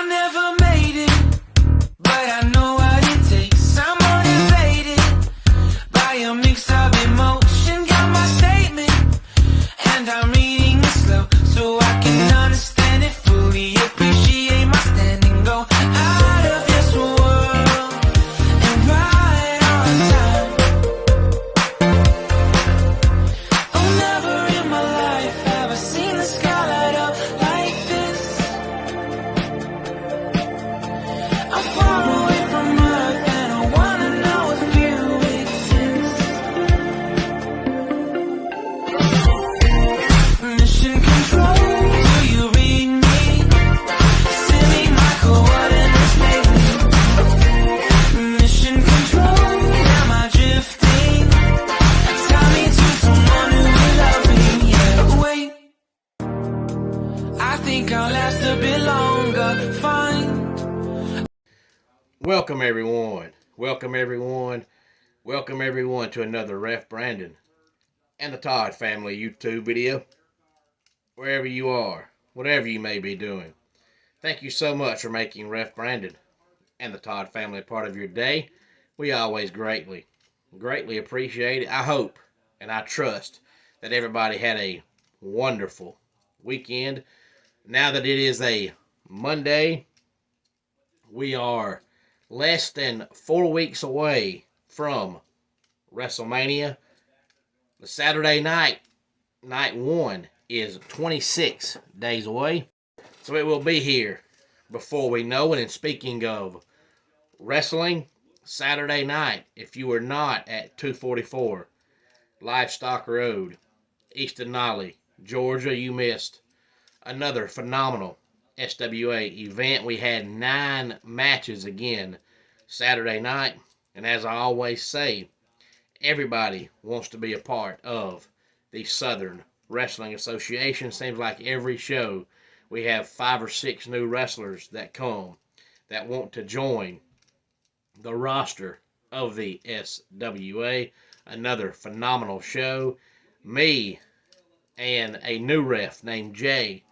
I never made it, but I know what it takes. I'm motivated by a mix of emotion. Got my statement, and I'm reading it slow so I can understand it fully. Appreciate my standing, go out of this world and right on time. Oh, never in my life have I seen the sky light up like this. I'm far away from Earth and I wanna know if you exist. Mission control, do you read me? Send me my coordinates lately. Mission control, am I drifting? Tie me to someone who will love me, yeah. Wait, I think I'll last a bit longer. Fine. Welcome everyone. Welcome everyone. Welcome everyone to another Ref Brandon and the Todd family YouTube video. Wherever you are, whatever you may be doing, thank you so much for making Ref Brandon and the Todd family a part of your day. We always greatly appreciate it. I hope and I trust that everybody had a wonderful weekend. Now that it is a Monday, we are less than 4 weeks away from WrestleMania. The Saturday night one, is 26 days away. So it will be here before we know it. And speaking of wrestling, Saturday night, if you were not at 244 Livestock Road, East Denali, Georgia, you missed another phenomenal SWA event. We had 9 matches again Saturday night, and as I always say, everybody wants to be a part of the Southern Wrestling Association. Seems like every show we have 5 or 6 new wrestlers that come that want to join the roster of the SWA. Another phenomenal show. Me and a new ref named Jay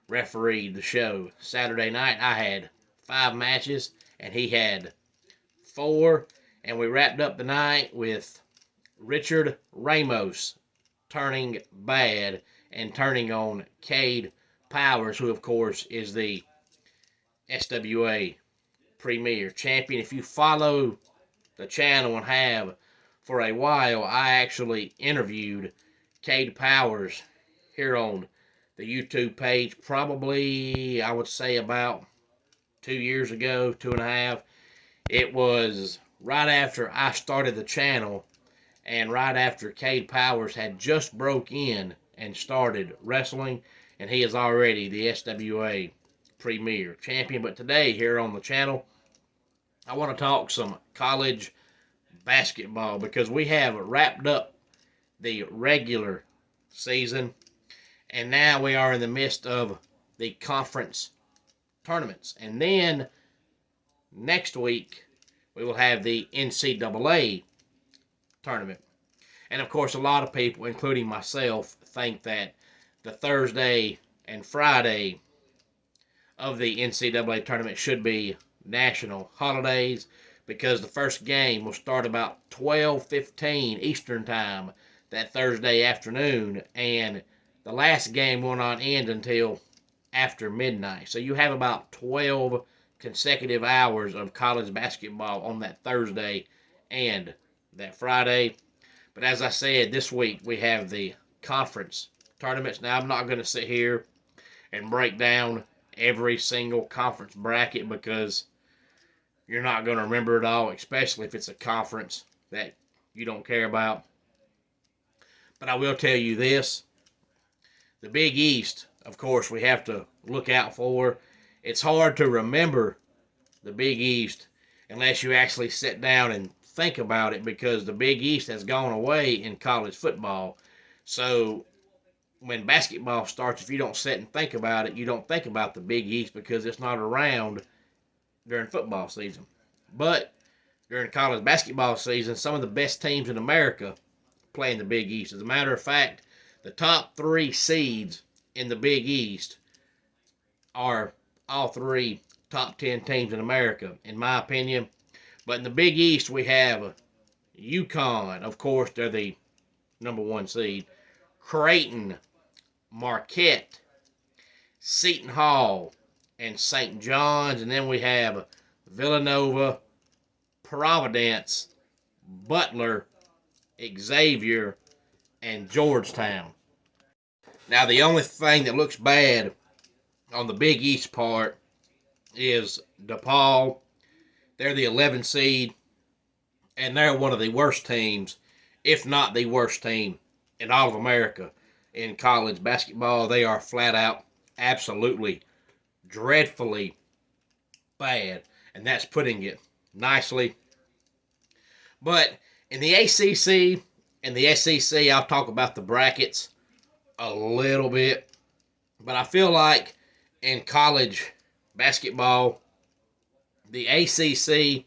refereed the show Saturday night. I had 5 matches and he had 4, and we wrapped up the night with Richard Ramos turning bad and turning on Cade Powers, who of course is the SWA Premier Champion. If you follow the channel and have for a while, I actually interviewed Cade Powers here on the YouTube page, probably, I would say, about 2 years ago, 2.5. It was right after I started the channel and right after Cade Powers had just broke in and started wrestling, and he is already the SWA Premier Champion. But today, here on the channel, I want to talk some college basketball because we have wrapped up the regular season, and now we are in the midst of the conference tournaments. And then next week, we will have the NCAA tournament. And of course, a lot of people, including myself, think that the Thursday and Friday of the NCAA tournament should be national holidays because the first game will start about 12:15 Eastern Time that Thursday afternoon, and the last game will not end until after midnight. So you have about 12 consecutive hours of college basketball on that Thursday and that Friday. But as I said, this week we have the conference tournaments. Now, I'm not going to sit here and break down every single conference bracket because you're not going to remember it all, especially if it's a conference that you don't care about. But I will tell you this. The Big East, of course, we have to look out for. It's hard to remember the Big East unless you actually sit down and think about it, because the Big East has gone away in college football. So when basketball starts, if you don't sit and think about it, you don't think about the Big East because it's not around during football season. But during college basketball season, some of the best teams in America play in the Big East. As a matter of fact, the top 3 seeds in the Big East are all 3 top 10 teams in America, in my opinion. But in the Big East, we have UConn. Of course, they're the number 1 seed. Creighton, Marquette, Seton Hall, and St. John's. And then we have Villanova, Providence, Butler, Xavier, and Georgetown. Now, the only thing that looks bad on the Big East part is DePaul. They're the 11 seed, and they're one of the worst teams, if not the worst team, in all of America in college basketball. They are flat out, absolutely, dreadfully bad, and that's putting it nicely. But in the ACC and the SEC, I'll talk about the brackets a little bit. But I feel like in college basketball, the ACC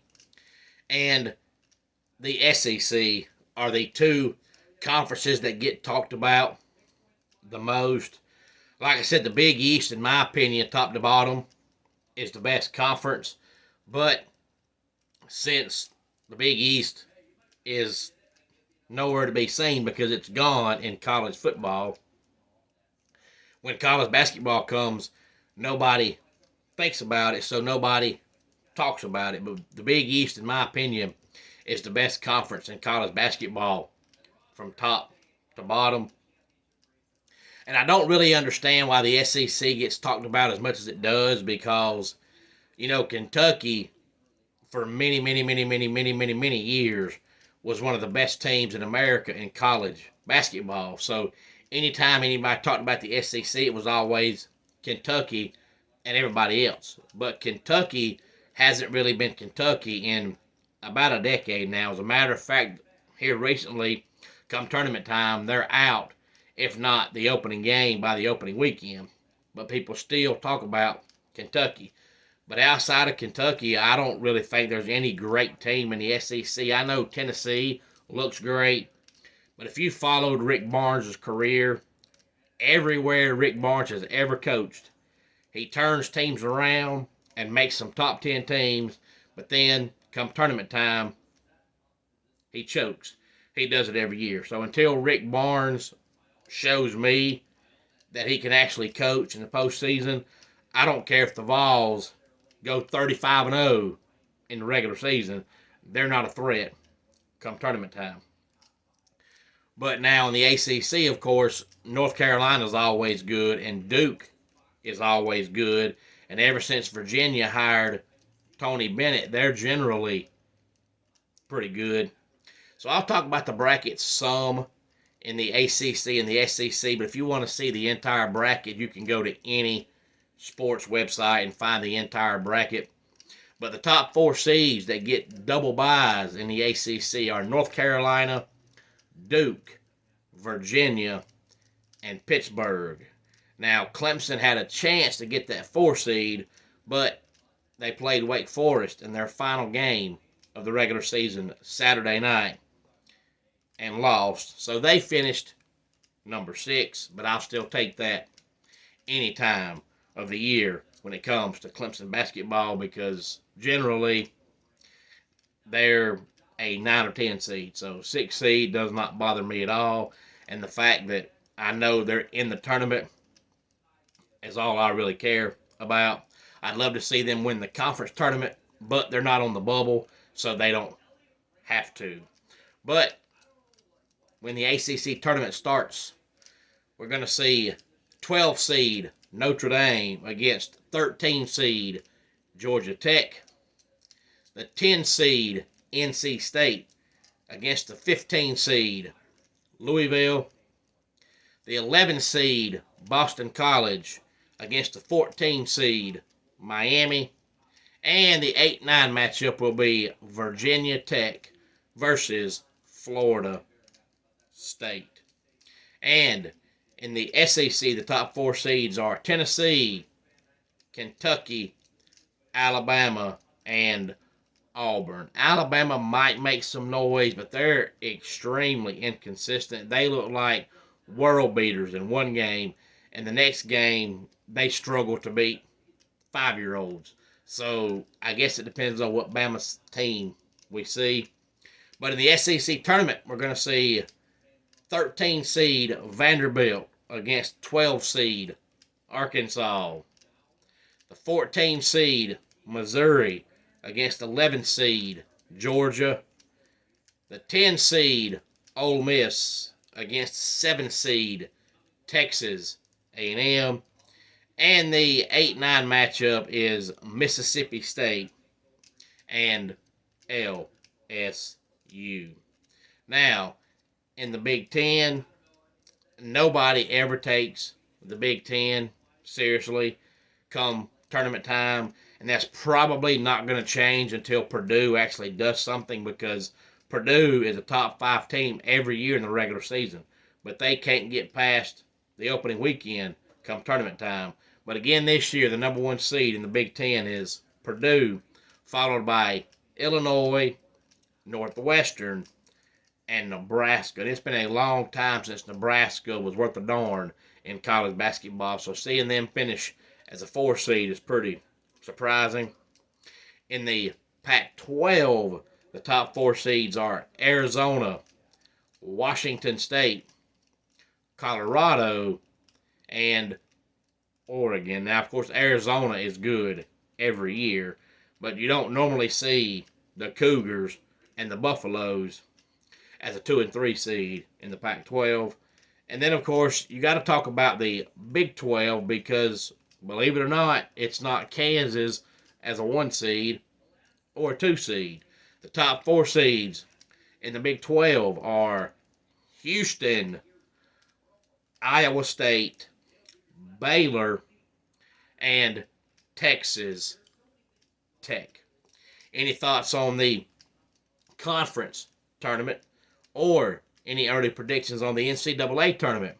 and the SEC are the two conferences that get talked about the most. Like I said, the Big East, in my opinion, top to bottom, is the best conference. But since the Big East is nowhere to be seen because it's gone in college football, when college basketball comes, nobody thinks about it, so nobody talks about it. But the Big East, in my opinion, is the best conference in college basketball from top to bottom. And I don't really understand why the SEC gets talked about as much as it does, because, Kentucky, for many years, was one of the best teams in America in college basketball. So anytime anybody talked about the SEC, it was always Kentucky and everybody else. But Kentucky hasn't really been Kentucky in about a decade now. As a matter of fact, here recently, come tournament time, they're out, if not the opening game, by the opening weekend. But people still talk about Kentucky. But outside of Kentucky, I don't really think there's any great team in the SEC. I know Tennessee looks great, but if you followed Rick Barnes' career, everywhere Rick Barnes has ever coached, he turns teams around and makes some top 10 teams, but then come tournament time, he chokes. He does it every year. So until Rick Barnes shows me that he can actually coach in the postseason, I don't care if the Vols go 35-0 in the regular season. They're not a threat come tournament time. But now in the ACC, of course, North Carolina's always good, and Duke is always good. And ever since Virginia hired Tony Bennett, they're generally pretty good. So I'll talk about the brackets some in the ACC and the SEC, but if you want to see the entire bracket, you can go to any sports website and find the entire bracket. But the top 4 seeds that get double byes in the ACC are North Carolina, Duke, Virginia, and Pittsburgh. Now, Clemson had a chance to get that 4 seed, but they played Wake Forest in their final game of the regular season Saturday night and lost. So they finished number 6, but I'll still take that any time of the year when it comes to Clemson basketball, because generally they're a 9 or 10 seed. So 6 seed does not bother me at all. And the fact that I know they're in the tournament is all I really care about. I'd love to see them win the conference tournament, but they're not on the bubble, so they don't have to. But when the ACC tournament starts, we're going to see 12 seed Notre Dame against 13 seed Georgia Tech. The 10 seed NC State against the 15 seed Louisville. The 11 seed Boston College against the 14 seed Miami. And the 8-9 matchup will be Virginia Tech versus Florida State. And in the SEC, the top 4 seeds are Tennessee, Kentucky, Alabama, and Auburn. Alabama might make some noise, but they're extremely inconsistent. They look like world beaters in one game, and the next game they struggle to beat 5-year-olds. So I guess it depends on what Bama's team we see. But in the SEC tournament, we're going to see 13 seed Vanderbilt against 12 seed Arkansas. The 14 seed Missouri against 11 seed Georgia. The 10 seed Ole Miss against 7 seed Texas A&M. And the 8-9 matchup is Mississippi State and LSU. Now, in the Big Ten, nobody ever takes the Big Ten seriously come tournament time. And that's probably not going to change until Purdue actually does something, because Purdue is a top 5 team every year in the regular season. But they can't get past the opening weekend come tournament time. But again, this year, the number 1 seed in the Big Ten is Purdue, followed by Illinois, Northwestern, and Nebraska. And it's been a long time since Nebraska was worth a darn in college basketball. So seeing them finish as a 4 seed is pretty surprising. In the Pac-12, the top 4 seeds are Arizona, Washington State, Colorado, and Oregon. Now, of course, Arizona is good every year, but you don't normally see the Cougars and the Buffaloes as a 2 and 3 seed in the Pac-12. And then, of course, you got to talk about the Big 12, because, believe it or not, it's not Kansas as a 1 seed or a 2 seed. The top 4 seeds in the Big 12 are Houston, Iowa State, Baylor, and Texas Tech. Any thoughts on the conference tournament or any early predictions on the NCAA tournament?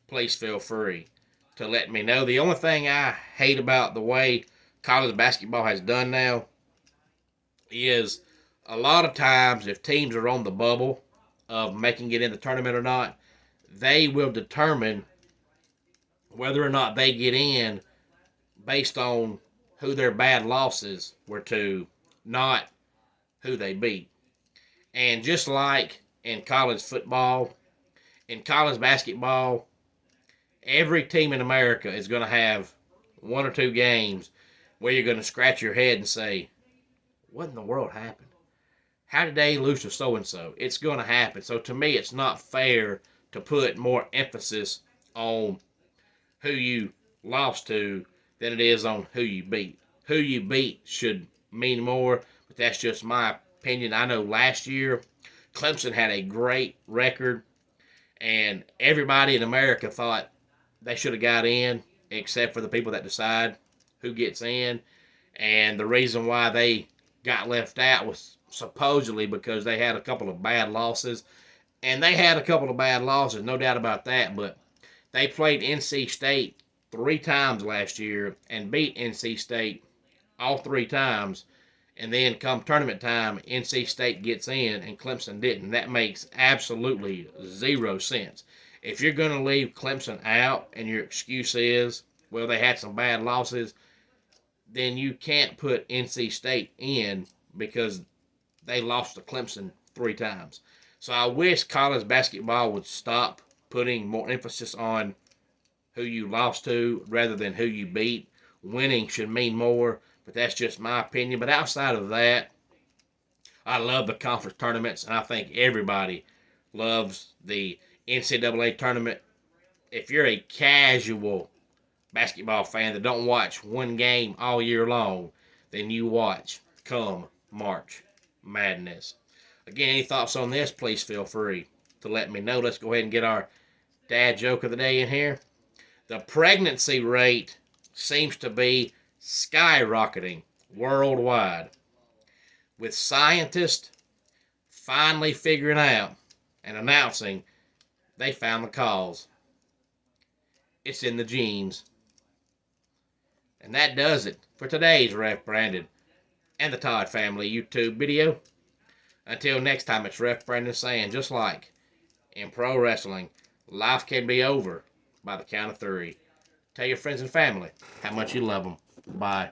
Please feel free to let me know. The only thing I hate about the way college basketball has done now is a lot of times if teams are on the bubble of making it in the tournament or not, they will determine whether or not they get in based on who their bad losses were to, not who they beat. And just like in college football, in college basketball, every team in America is going to have 1 or 2 games where you're going to scratch your head and say, what in the world happened? How did they lose to so-and-so? It's going to happen. So to me, it's not fair to put more emphasis on who you lost to than it is on who you beat. Who you beat should mean more, but that's just my opinion. I know last year, Clemson had a great record, and everybody in America thought they should have got in, except for the people that decide who gets in. And the reason why they got left out was supposedly because they had a couple of bad losses. And they had a couple of bad losses, no doubt about that, but they played NC State 3 times last year and beat NC State all 3 times. And then come tournament time, NC State gets in and Clemson didn't. That makes absolutely 0 sense. If you're going to leave Clemson out and your excuse is, well, they had some bad losses, then you can't put NC State in because they lost to Clemson 3 times. So I wish college basketball would stop putting more emphasis on who you lost to rather than who you beat. Winning should mean more, but that's just my opinion. But outside of that, I love the conference tournaments, and I think everybody loves the NCAA tournament. If you're a casual basketball fan that don't watch one game all year long, then you watch come March Madness. Again, any thoughts on this, please feel free to let me know. Let's go ahead and get our dad joke of the day in here. The pregnancy rate seems to be skyrocketing worldwide, with scientists finally figuring out and announcing they found the cause. It's in the genes. And that does it for today's Ref Brandon and the Todd Family YouTube video. Until next time, it's Ref Brandon saying, just like in pro wrestling, life can be over by the count of 3. Tell your friends and family how much you love them. Bye.